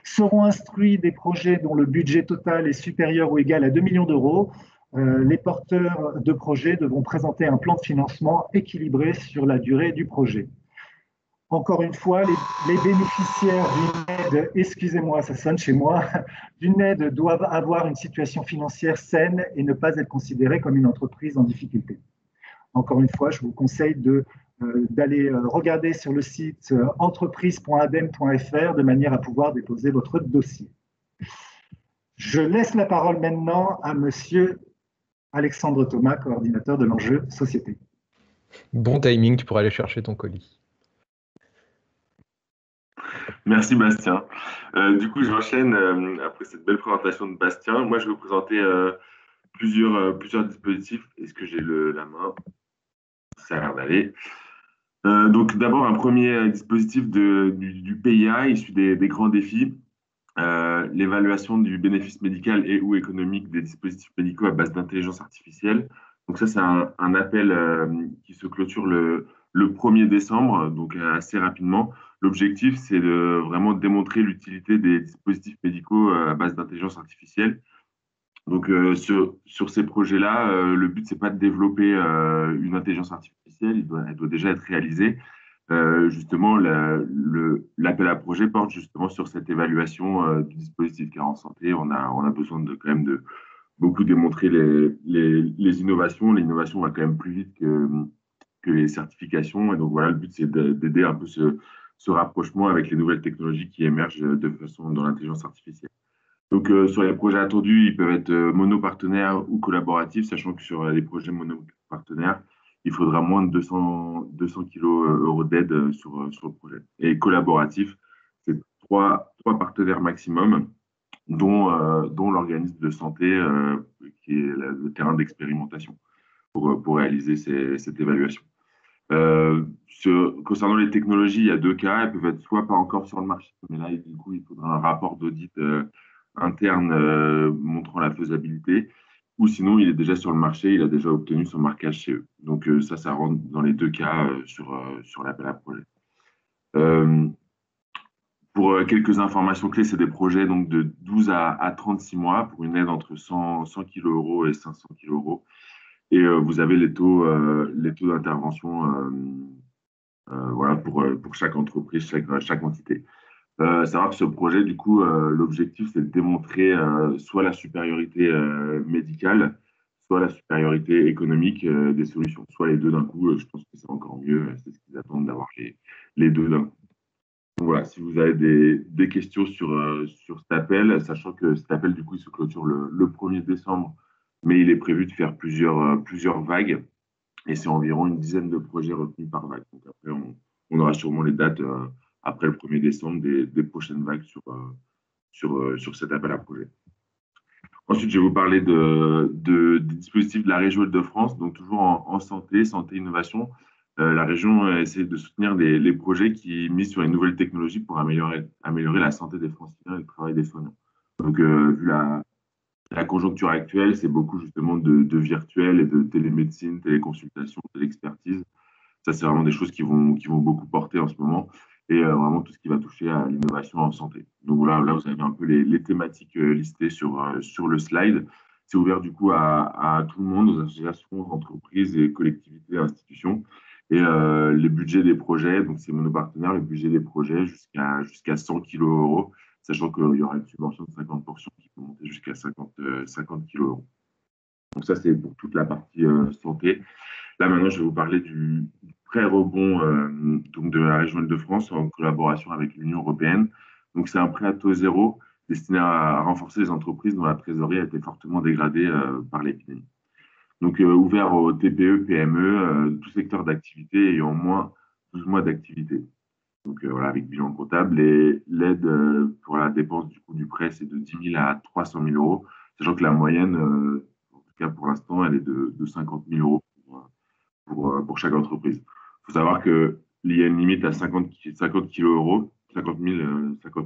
Seront instruits des projets dont le budget total est supérieur ou égal à 2 millions d'euros. Les porteurs de projets devront présenter un plan de financement équilibré sur la durée du projet. Encore une fois, les bénéficiaires d'une aide, excusez-moi, ça sonne chez moi, d'une aide doivent avoir une situation financière saine et ne pas être considérés comme une entreprise en difficulté. Encore une fois, je vous conseille d'aller regarder sur le site entreprise.adem.fr de manière à pouvoir déposer votre dossier. Je laisse la parole maintenant à Monsieur Alexandre Thomas, coordinateur de l'enjeu société. Bon timing, tu pourras aller chercher ton colis. Merci Bastien. Du coup, j'enchaîne après cette belle présentation de Bastien. Moi, je vais vous présenter plusieurs dispositifs. Est-ce que j'ai la main? Ça a l'air d'aller. Donc, d'abord, un premier dispositif du PIA issu des grands défis, l'évaluation du bénéfice médical et ou économique des dispositifs médicaux à base d'intelligence artificielle. Donc ça, c'est un appel qui se clôture le 1er décembre, donc assez rapidement. L'objectif, c'est de vraiment démontrer l'utilité des dispositifs médicaux à base d'intelligence artificielle. Donc sur ces projets-là, le but, c'est pas de développer une intelligence artificielle, elle doit déjà être réalisée. Justement, l'appel à projet porte justement sur cette évaluation du dispositif, car en santé, on a besoin quand même de beaucoup démontrer les innovations. L'innovation va quand même plus vite que les certifications. Et donc voilà, le but, c'est d'aider un peu ce rapprochement avec les nouvelles technologies qui émergent de façon dans l'intelligence artificielle. Donc sur les projets attendus, ils peuvent être monopartenaires ou collaboratifs, sachant que sur les projets monopartenaires, il faudra moins de 200 kilos euros d'aide sur le projet. Et collaboratif, c'est trois partenaires maximum, dont l'organisme de santé qui est le terrain d'expérimentation pour réaliser cette évaluation. Concernant les technologies, il y a deux cas. Elles peuvent être soit pas encore sur le marché, mais là, du coup, il faudra un rapport d'audit interne montrant la faisabilité, ou sinon, il est déjà sur le marché, il a déjà obtenu son marquage chez eux. Donc ça rentre dans les deux cas sur l'appel à projet. Pour quelques informations clés, c'est des projets donc, de 12 à 36 mois pour une aide entre 100 kg euros et 500 kg euros. Et vous avez les taux d'intervention voilà, pour chaque entreprise, chaque entité. Savoir que ce projet, du coup, l'objectif, c'est de démontrer soit la supériorité médicale, soit la supériorité économique des solutions. Soit les deux d'un coup, je pense que c'est encore mieux. C'est ce qu'ils attendent d'avoir les deux d'un coup. Donc voilà, si vous avez des questions sur cet appel, sachant que cet appel, du coup, il se clôture le 1er décembre, mais il est prévu de faire plusieurs vagues, et c'est environ une dizaine de projets retenus par vague. Donc après, on aura sûrement les dates après le 1er décembre des prochaines vagues sur cet appel à projet. Ensuite, je vais vous parler des dispositifs de la région Île-de-France, donc toujours en santé, innovation. La région essaie de soutenir les projets qui misent sur les nouvelles technologies pour améliorer la santé des Franciliens et le travail des soignants. Donc, vu la conjoncture actuelle, c'est beaucoup justement de virtuel et de télémédecine, téléconsultation, téléexpertise. Ça, c'est vraiment des choses qui vont beaucoup porter en ce moment, et vraiment tout ce qui va toucher à l'innovation en santé. Donc voilà, là, vous avez un peu les thématiques listées sur le slide. C'est ouvert du coup à tout le monde, aux associations, aux entreprises et collectivités et institutions. Et les budgets des projets, donc c'est monopartenaire, le budget des projets jusqu'à 100 kg euros, sachant qu'il y aura une subvention de 50% qui peut monter jusqu'à 50 kg euros. Donc ça, c'est pour toute la partie santé. Là, maintenant, je vais vous parler du prêt rebond donc de la région Île-de-France en collaboration avec l'Union européenne. Donc, c'est un prêt à taux zéro destiné à renforcer les entreprises dont la trésorerie a été fortement dégradée par l'épidémie. Donc, ouvert aux TPE, PME, tout secteur d'activité ayant au moins 12 mois d'activité. Donc, voilà, avec bilan comptable. Et l'aide pour la dépense du prêt, c'est de 10 000 à 300 000 euros, sachant que la moyenne, en tout cas pour l'instant, elle est de 50 000 euros pour chaque entreprise. Il faut savoir qu'il y a une limite à 50 kg euros, 50 000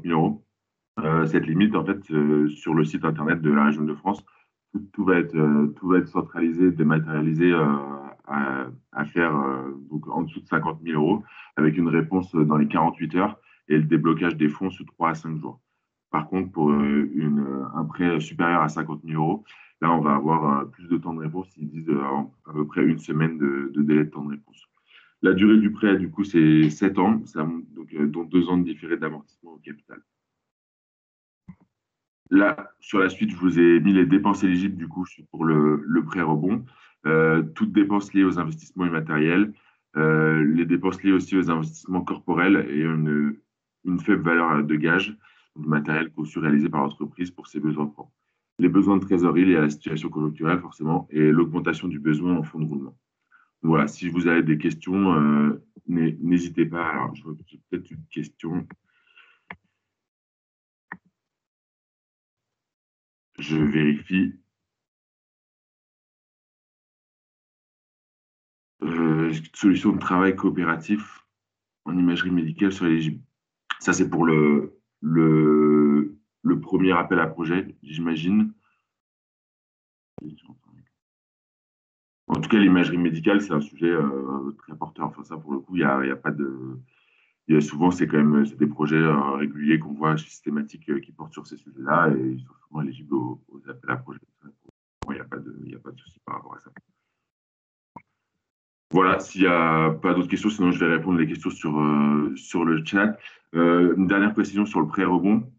euros. Cette limite, en fait, sur le site internet de la région de France, tout va être centralisé, dématérialisé à faire donc en dessous de 50 000 euros, avec une réponse dans les 48 heures et le déblocage des fonds sous 3 à 5 jours. Par contre, pour un prêt supérieur à 50 000 euros, là, on va avoir plus de temps de réponse. Ils disent à peu près une semaine de délai de temps de réponse. La durée du prêt, du coup, c'est 7 ans, donc, dont 2 ans de différé d'amortissement au capital. Là, sur la suite, je vous ai mis les dépenses éligibles, du coup, pour le prêt rebond. Toutes dépenses liées aux investissements immatériels, les dépenses liées aussi aux investissements corporels et une faible valeur de gage, du matériel conçu réalisé par l'entreprise pour ses besoins propres. Les besoins de trésorerie liés à la situation conjoncturelle, forcément, et l'augmentation du besoin en fonds de roulement. Voilà, si vous avez des questions, n'hésitez pas. Alors, j'ai peut-être une question. Je vérifie. Solution de travail coopératif en imagerie médicale sur éligible. Ça, c'est pour le premier appel à projet, j'imagine. En tout cas, l'imagerie médicale, c'est un sujet très porteur. Enfin, ça, pour le coup, il y a pas de. Souvent, c'est quand même c'est des projets réguliers qu'on voit systématiques qui portent sur ces sujets-là et ils sont souvent éligibles aux appels à projets. Il n'y a pas de souci par rapport à ça. Voilà, s'il n'y a pas d'autres questions, sinon je vais répondre les questions sur le chat. Une dernière précision sur le pré-rebond.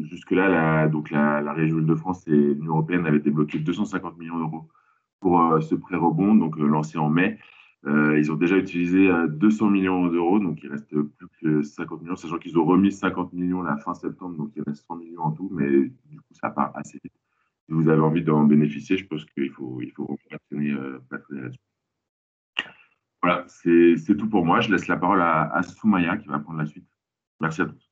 Jusque-là, la région Île-de-France et l'Union européenne avaient débloqué 250 millions d'euros pour ce pré-rebond, donc lancé en mai. Ils ont déjà utilisé 200 millions d'euros, donc il reste plus que 50 millions, sachant qu'ils ont remis 50 millions la fin septembre, donc il reste 100 millions en tout, mais du coup, ça part assez vite. Si vous avez envie d'en bénéficier, je pense qu'il faut plafonner là-dessus. Voilà, c'est tout pour moi. Je laisse la parole à Soumaya qui va prendre la suite. Merci à tous.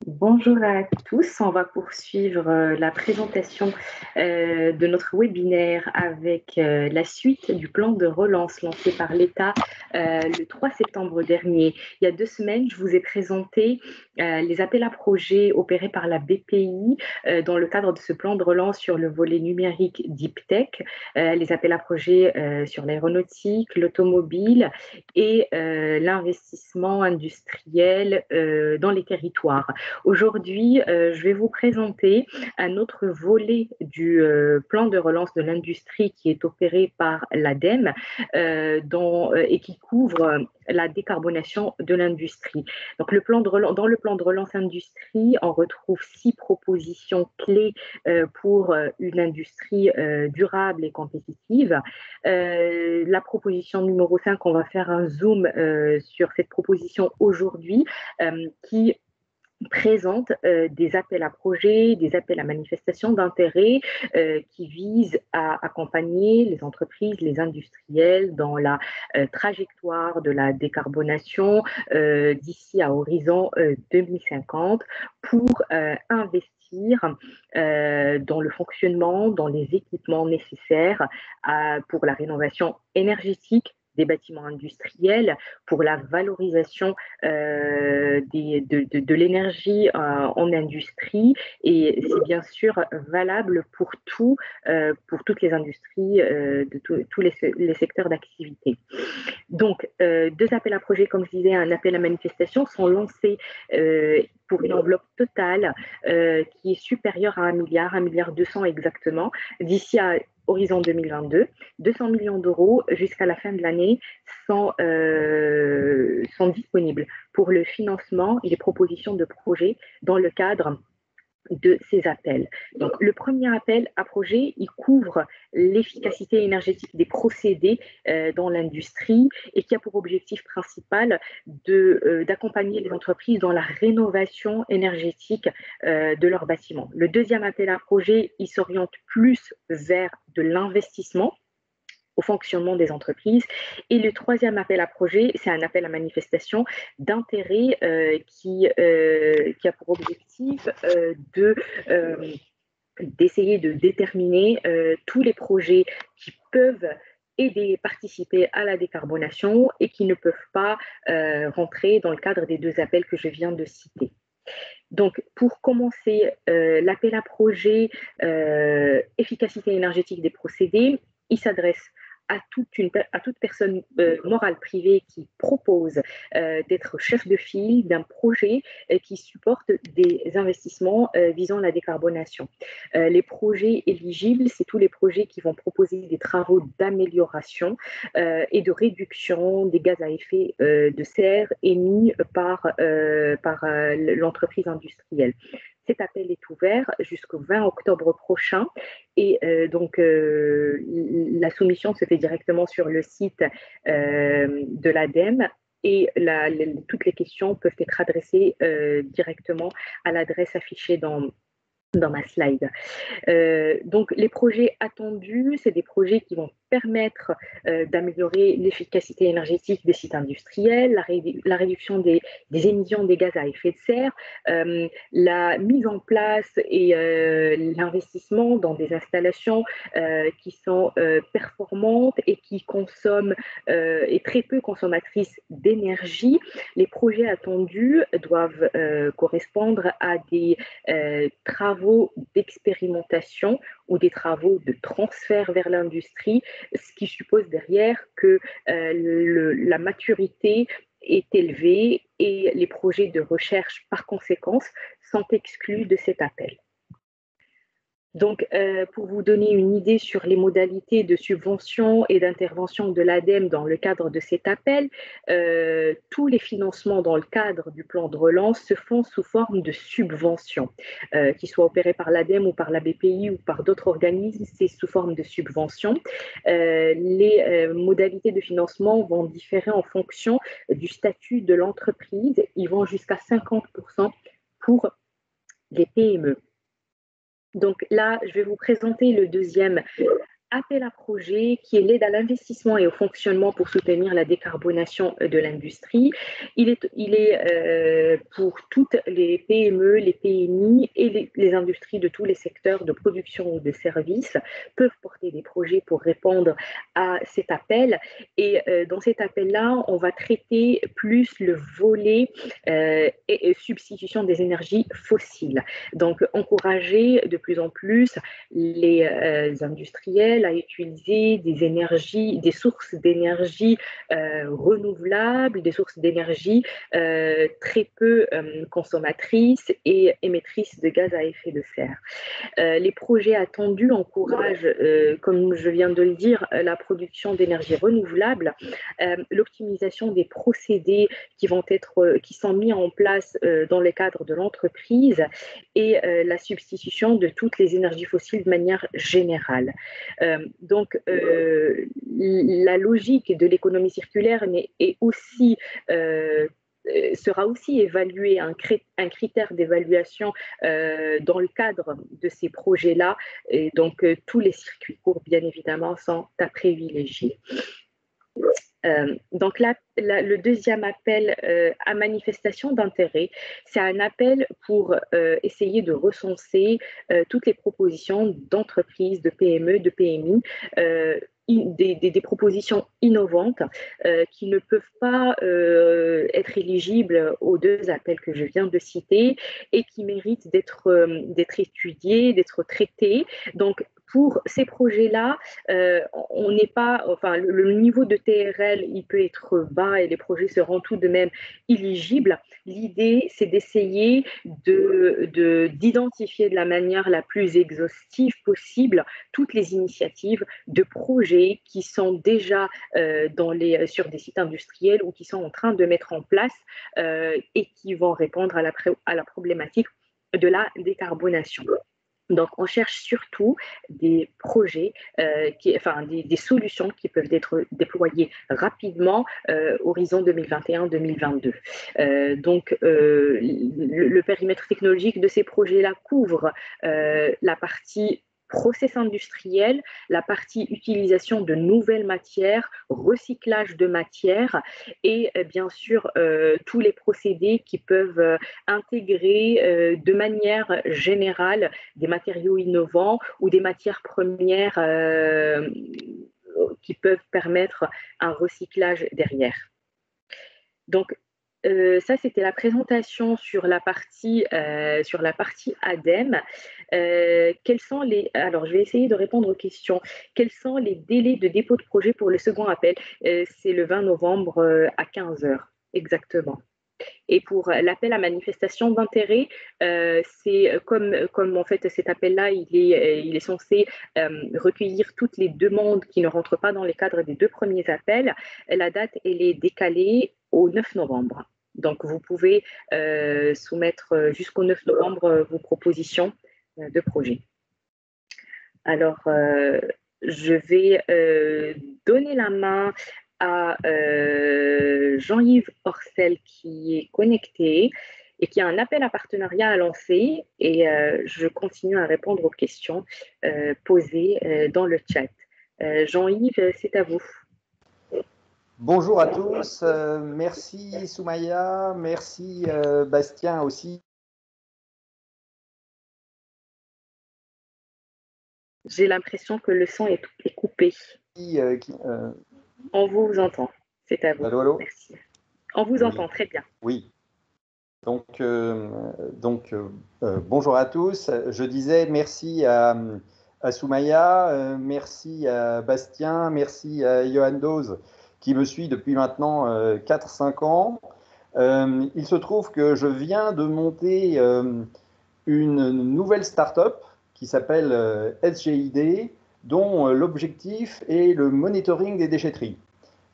Bonjour à tous, on va poursuivre la présentation de notre webinaire avec la suite du plan de relance lancé par l'État le 3 septembre dernier. Il y a 2 semaines, je vous ai présenté les appels à projets opérés par la BPI dans le cadre de ce plan de relance sur le volet numérique Deep Tech, les appels à projets sur l'aéronautique, l'automobile et l'investissement industriel dans les territoires. Aujourd'hui, je vais vous présenter un autre volet du plan de relance de l'industrie qui est opéré par l'ADEME et qui couvre la décarbonation de l'industrie. Donc, dans le plan de relance industrie, on retrouve 6 propositions clés pour une industrie durable et compétitive. La proposition numéro 5, on va faire un zoom sur cette proposition aujourd'hui qui présente des appels à projets, des appels à manifestation d'intérêt qui visent à accompagner les entreprises, les industriels dans la trajectoire de la décarbonation d'ici à horizon 2050 pour investir dans le fonctionnement, dans les équipements nécessaires pour la rénovation énergétique des bâtiments industriels, pour la valorisation de l'énergie en industrie, et c'est bien sûr valable pour toutes les industries de tous les secteurs d'activité. Donc, 2 appels à projets, comme je disais, un appel à manifestation sont lancés pour une enveloppe totale qui est supérieure à 1 milliard 200 exactement, d'ici à horizon 2022, 200 millions d'euros jusqu'à la fin de l'année sont disponibles pour le financement et les propositions de projets dans le cadre de ces appels. Donc, le premier appel à projet, il couvre l'efficacité énergétique des procédés dans l'industrie et qui a pour objectif principal d'accompagner les entreprises dans la rénovation énergétique de leurs bâtiments. Le deuxième appel à projet, il s'oriente plus vers de l'investissement au fonctionnement des entreprises. Et le troisième appel à projet, c'est un appel à manifestation d'intérêt qui a pour objectif d'essayer de déterminer tous les projets qui peuvent aider, participer à la décarbonation et qui ne peuvent pas rentrer dans le cadre des 2 appels que je viens de citer. Donc, pour commencer, l'appel à projet efficacité énergétique des procédés, il s'adresse à toute personne morale privée qui propose d'être chef de file d'un projet qui supporte des investissements visant la décarbonation. Les projets éligibles, c'est tous les projets qui vont proposer des travaux d'amélioration et de réduction des gaz à effet de serre émis par l'entreprise industrielle. Cet appel est ouvert jusqu'au 20 octobre prochain et la soumission se fait directement sur le site de l'ADEME et toutes les questions peuvent être adressées directement à l'adresse affichée dans dans ma slide. Donc, les projets attendus, c'est des projets qui vont permettre d'améliorer l'efficacité énergétique des sites industriels, la réduction des émissions des gaz à effet de serre, la mise en place et l'investissement dans des installations qui sont performantes et qui consomment et très peu consommatrices d'énergie. Les projets attendus doivent correspondre à des travaux d'expérimentation ou des travaux de transfert vers l'industrie, ce qui suppose derrière que la maturité est élevée et les projets de recherche, par conséquence, sont exclus de cet appel. Donc, pour vous donner une idée sur les modalités de subvention et d'intervention de l'ADEME dans le cadre de cet appel, tous les financements dans le cadre du plan de relance se font sous forme de subventions, qu'ils soient opérés par l'ADEME ou par la BPI ou par d'autres organismes, c'est sous forme de subventions. Les modalités de financement vont différer en fonction du statut de l'entreprise. Ils vont jusqu'à 50% pour les PME. Donc là, je vais vous présenter le deuxième appel à projet qui est l'aide à l'investissement et au fonctionnement pour soutenir la décarbonation de l'industrie. Il est pour toutes les PME, les PMI et les industries de tous les secteurs de production ou de services peuvent porter des projets pour répondre à cet appel. Et dans cet appel-là, on va traiter plus le volet et substitution des énergies fossiles. Donc, encourager de plus en plus les industriels à utiliser des sources d'énergie renouvelables, des sources d'énergie très peu consommatrices et émettrices de gaz à effet de serre. Les projets attendus encouragent, comme je viens de le dire, la production d'énergie renouvelable, l'optimisation des procédés qui sont mis en place dans le cadre de l'entreprise et la substitution de toutes les énergies fossiles de manière générale. Donc, la logique de l'économie circulaire sera aussi évalué, un critère d'évaluation dans le cadre de ces projets-là. Et donc, tous les circuits courts, bien évidemment, sont à privilégier. Donc là, le deuxième appel à manifestation d'intérêt, c'est un appel pour essayer de recenser toutes les propositions d'entreprises, de PME, de PMI, des propositions innovantes qui ne peuvent pas être éligibles aux deux appels que je viens de citer et qui méritent d'être étudiées, d'être traitées. Donc, pour ces projets-là, on n'est pas, enfin, le niveau de TRL, il peut être bas et les projets seront tout de même éligibles. L'idée, c'est d'essayer d'identifier de la manière la plus exhaustive possible toutes les initiatives de projets qui sont déjà sur des sites industriels ou qui sont en train de mettre en place et qui vont répondre à la problématique de la décarbonation. Donc, on cherche surtout des projets, des solutions qui peuvent être déployées rapidement, horizon 2021-2022. Donc, le périmètre technologique de ces projets-là couvre la partie process industriel, la partie utilisation de nouvelles matières, recyclage de matières et bien sûr tous les procédés qui peuvent intégrer de manière générale des matériaux innovants ou des matières premières qui peuvent permettre un recyclage derrière. Donc, ça, c'était la présentation sur la partie ADEME. Alors, je vais essayer de répondre aux questions. Quels sont les délais de dépôt de projet pour le second appel? C'est le 20 novembre à 15h, exactement. Et pour l'appel à manifestation d'intérêt, c'est comme en fait cet appel-là, il est censé recueillir toutes les demandes qui ne rentrent pas dans les cadres des deux premiers appels. La date, elle est décalée au 9 novembre. Donc, vous pouvez soumettre jusqu'au 9 novembre vos propositions de projet. Alors, je vais donner la main à Jean-Yves Orcel qui est connecté et qu'il y a un appel à partenariat à lancer. Et je continue à répondre aux questions posées dans le chat. Jean-Yves, c'est à vous. Bonjour à tous, merci Soumaya, merci Bastien aussi. J'ai l'impression que le son est coupé. On vous entend, c'est à vous. Allô, allô. Merci. On vous entend très bien. Oui. Donc bonjour à tous. Je disais merci à Soumaya, merci à Bastien, merci à Johan Doz qui me suit depuis maintenant 4-5 ans. Il se trouve que je viens de monter une nouvelle start-up qui s'appelle SGID, dont l'objectif est le monitoring des déchetteries.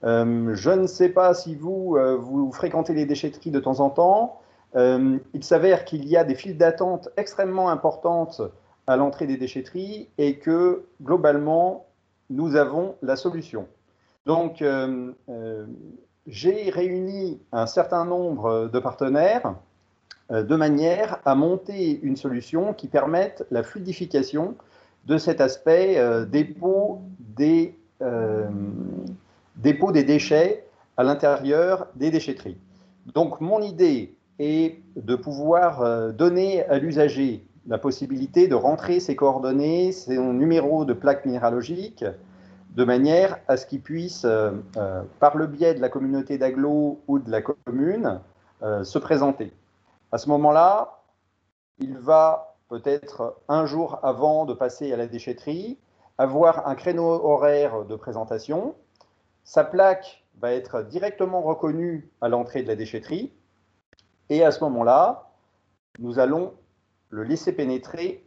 Je ne sais pas si vous fréquentez les déchetteries de temps en temps. Il s'avère qu'il y a des files d'attente extrêmement importantes à l'entrée des déchetteries et que, globalement, nous avons la solution. Donc, j'ai réuni un certain nombre de partenaires de manière à monter une solution qui permette la fluidification de cet aspect dépôt des déchets à l'intérieur des déchetteries. Donc, mon idée est de pouvoir donner à l'usager la possibilité de rentrer ses coordonnées, son numéro de plaque minéralogique, de manière à ce qu'il puisse, par le biais de la communauté d'agglo ou de la commune, se présenter. À ce moment-là, il va peut-être un jour avant de passer à la déchetterie, avoir un créneau horaire de présentation. Sa plaque va être directement reconnue à l'entrée de la déchetterie. Et à ce moment-là, nous allons le laisser pénétrer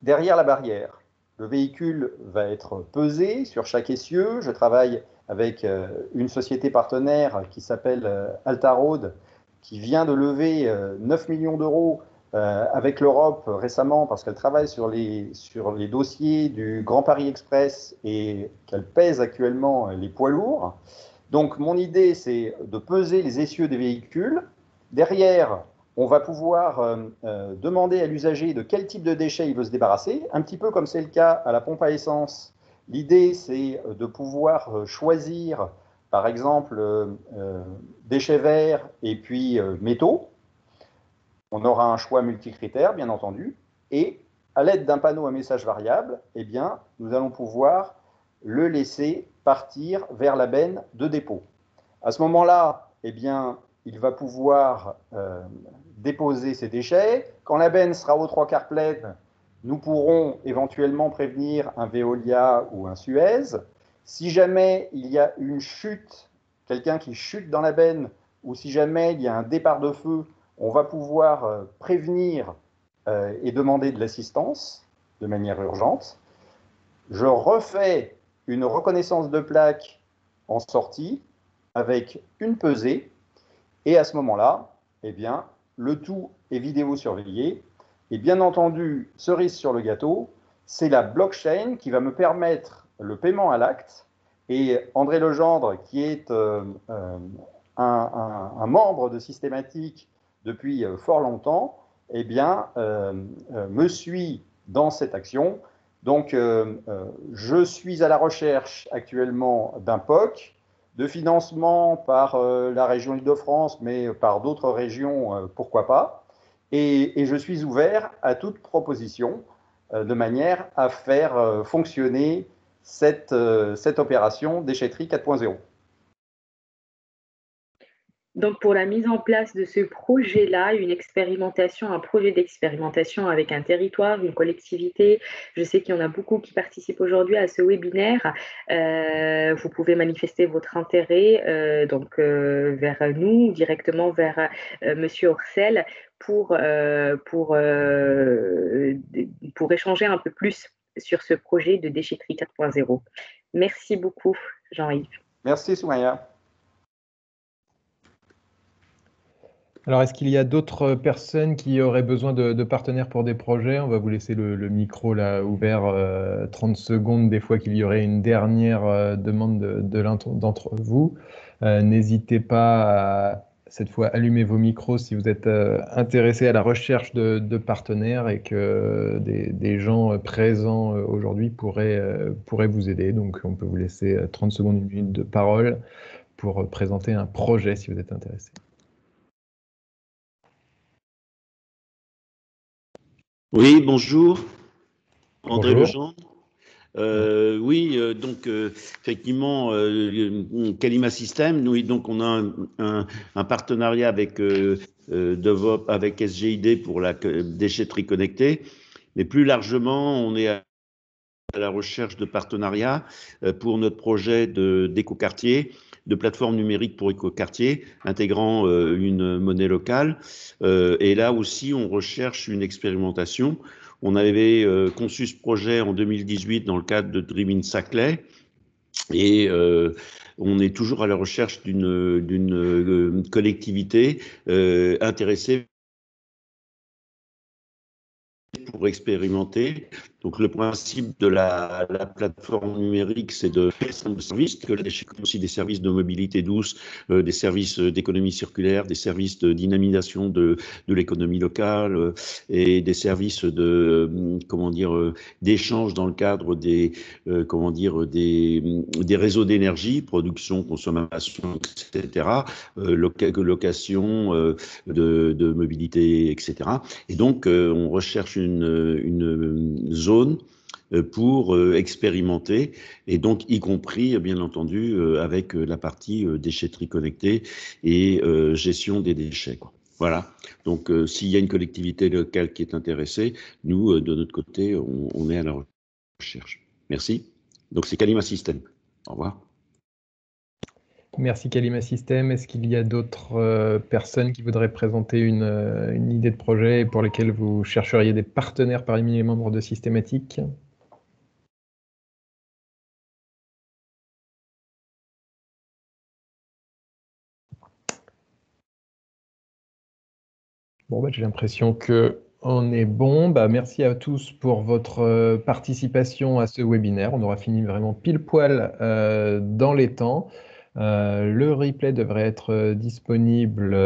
derrière la barrière. Le véhicule va être pesé sur chaque essieu. Je travaille avec une société partenaire qui s'appelle Altaroad, qui vient de lever 9 millions d'euros avec l'Europe récemment parce qu'elle travaille sur les dossiers du Grand Paris Express et qu'elle pèse actuellement les poids lourds. Donc mon idée, c'est de peser les essieux des véhicules. Derrière, on va pouvoir demander à l'usager de quel type de déchets il veut se débarrasser, un petit peu comme c'est le cas à la pompe à essence. L'idée, c'est de pouvoir choisir, par exemple, déchets verts et puis métaux. On aura un choix multicritère, bien entendu, et à l'aide d'un panneau à message variable, eh bien, nous allons pouvoir le laisser partir vers la benne de dépôt. À ce moment-là, eh bien, il va pouvoir déposer ses déchets. Quand la benne sera aux 3/4 pleine, nous pourrons éventuellement prévenir un Veolia ou un Suez. Si jamais il y a une chute, quelqu'un qui chute dans la benne, ou si jamais il y a un départ de feu, on va pouvoir prévenir et demander de l'assistance de manière urgente. Je refais une reconnaissance de plaque en sortie avec une pesée. Et à ce moment-là, eh bien, le tout est vidéo-surveillé. Et bien entendu, cerise sur le gâteau, c'est la blockchain qui va me permettre le paiement à l'acte. Et André Legendre, qui est un membre de Systématique depuis fort longtemps, eh bien, me suit dans cette action. Donc, je suis à la recherche actuellement d'un POC, de financement par la région Île-de-France, mais par d'autres régions, pourquoi pas. Et je suis ouvert à toute proposition de manière à faire fonctionner cette opération déchetterie 4.0. Donc, pour la mise en place de ce projet-là, une expérimentation, un projet d'expérimentation avec un territoire, une collectivité, je sais qu'il y en a beaucoup qui participent aujourd'hui à ce webinaire. Vous pouvez manifester votre intérêt vers nous, directement vers Monsieur Orcel, pour échanger un peu plus sur ce projet de déchetterie 4.0. Merci beaucoup, Jean-Yves. Merci, Soumaya. Alors, est-ce qu'il y a d'autres personnes qui auraient besoin de partenaires pour des projets? On va vous laisser le micro là ouvert 30 secondes, des fois qu'il y aurait une dernière demande de l'un d'entre vous. N'hésitez pas à cette fois allumer vos micros si vous êtes intéressé à la recherche de partenaires et que des gens présents aujourd'hui pourraient vous aider. Donc, on peut vous laisser 30 secondes, une minute de parole pour présenter un projet si vous êtes intéressé. Oui, bonjour. André Bonjour. Legendre. Oui, donc effectivement, Kalima System, nous, donc on a un partenariat avec DevOps, avec SGID pour la déchetterie connectée, mais plus largement, on est à la recherche de partenariats pour notre projet d'écoquartier, de plateforme numérique pour écoquartier, intégrant une monnaie locale. Et là aussi, on recherche une expérimentation. On avait conçu ce projet en 2018 dans le cadre de Dream in Saclay. Et on est toujours à la recherche d'une collectivité intéressée pour expérimenter. Donc le principe de la plateforme numérique, c'est de faire des services, que la déchet aussi des services de mobilité douce, des services d'économie circulaire, des services de dynamisation de l'économie locale et des services de d'échange dans le cadre des des réseaux d'énergie, production, consommation, etc., location de mobilité, etc. Et donc on recherche une zone pour expérimenter, et donc y compris, bien entendu, avec la partie déchetterie connectée et gestion des déchets, quoi. Voilà, donc s'il y a une collectivité locale qui est intéressée, nous, de notre côté, on est à la recherche. Merci. Donc c'est Kalima System. Au revoir. Merci Kalima System. Est-ce qu'il y a d'autres personnes qui voudraient présenter une idée de projet pour lesquelles vous chercheriez des partenaires parmi les membres de Systématique ? Bon, j'ai l'impression qu'on est bon. Merci à tous pour votre participation à ce webinaire. On aura fini vraiment pile poil dans les temps. Le replay devrait être disponible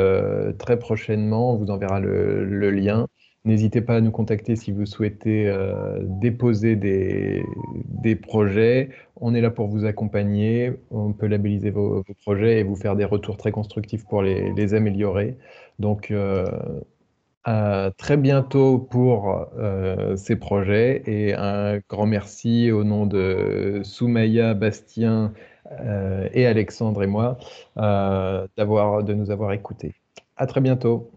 très prochainement. On vous enverra le lien. N'hésitez pas à nous contacter si vous souhaitez déposer des projets. On est là pour vous accompagner. On peut labelliser vos projets et vous faire des retours très constructifs pour les améliorer. Donc, à très bientôt pour ces projets, et un grand merci au nom de Soumaya, Bastien et Alexandre et moi de nous avoir écoutés. À très bientôt.